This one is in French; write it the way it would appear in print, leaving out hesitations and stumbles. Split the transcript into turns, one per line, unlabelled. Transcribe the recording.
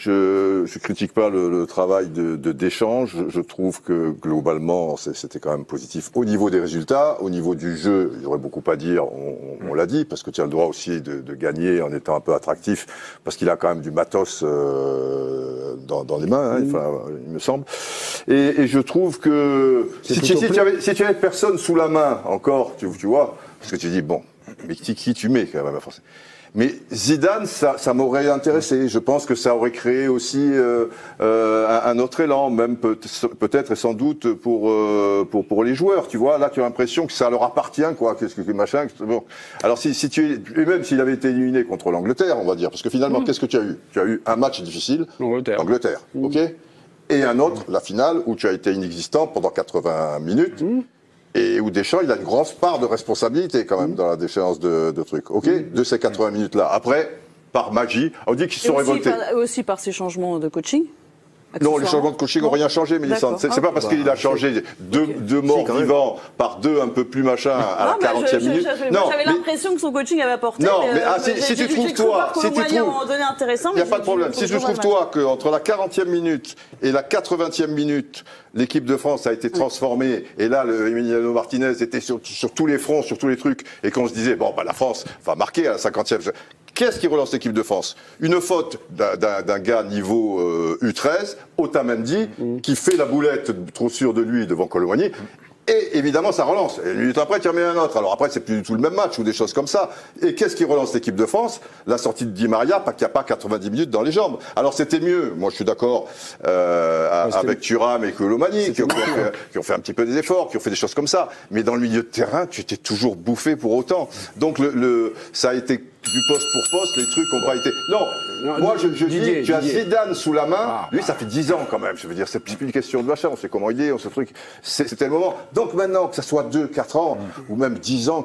Je critique pas le travail de Deschamps. Je trouve que globalement c'était quand même positif au niveau des résultats, au niveau du jeu. Il y aurait beaucoup à dire. On l'a dit parce que tu as le droit aussi de gagner en étant un peu attractif parce qu'il a quand même du matos dans les mains. Hein, enfin, il me semble. Et je trouve que si tu avais personne sous la main encore, tu vois, parce que tu dis bon, mais qui tu mets quand même à forcer. Mais Zidane, ça m'aurait intéressé. Je pense que ça aurait créé aussi un autre élan, même peut-être et sans doute pour les joueurs. Tu vois, là, tu as l'impression que ça leur appartient, quoi. Qu'est-ce que machin. Bon. Alors si tu es, et même s'il avait été éliminé contre l'Angleterre, on va dire, parce que finalement, qu'est-ce que tu as eu? Tu as eu un match difficile, l'Angleterre, ok, et un autre, la finale, où tu as été inexistant pendant 80 minutes. Et où Deschamps, il a une grosse part de responsabilité quand même dans la déchéance de trucs, ok, de ces 80 minutes-là. Après, par magie, on dit qu'ils se sont révoltés.
Aussi par ces changements de coaching.
Non, les changements de coaching n'ont rien changé, Mélissande. C'est pas parce qu'il a changé deux morts vivants par deux un peu plus machin à la 40e minute.
J'avais l'impression que son coaching avait apporté.
Non, mais si tu trouves toi,
il
n'y a pas de problème. Si tu trouves toi qu'entre la 40e minute et la 80e minute, l'équipe de France a été transformée, et là, le Emiliano Martinez était sur tous les fronts, sur tous les trucs, et qu'on se disait, bon, bah, la France va marquer à la 50e. Qu'est-ce qui relance l'équipe de France? Une faute d'un gars niveau U13, Otamendi, qui fait la boulette trop sûre de lui devant Colomani. Et évidemment, ça relance. Et une minute après, tu remets un autre. Alors après, c'est plus du tout le même match ou des choses comme ça. Et qu'est-ce qui relance l'équipe de France? La sortie de Di Maria, pas qu'il n'y a pas 90 minutes dans les jambes. Alors c'était mieux. Moi, je suis d'accord avec Thuram et Colomani, qui ont fait un petit peu des efforts, qui ont fait des choses comme ça. Mais dans le milieu de terrain, tu étais toujours bouffé pour autant. Donc ça a été du poste pour poste, les trucs n'ont pas été... Non, moi je dis, tu as Zidane sous la main, lui ça fait 10 ans quand même, je veux dire, c'est plus une question de machin, on sait comment il est, on sait truc, c'était le moment. Donc maintenant, que ça soit 2, 4 ans, ou même 10 ans,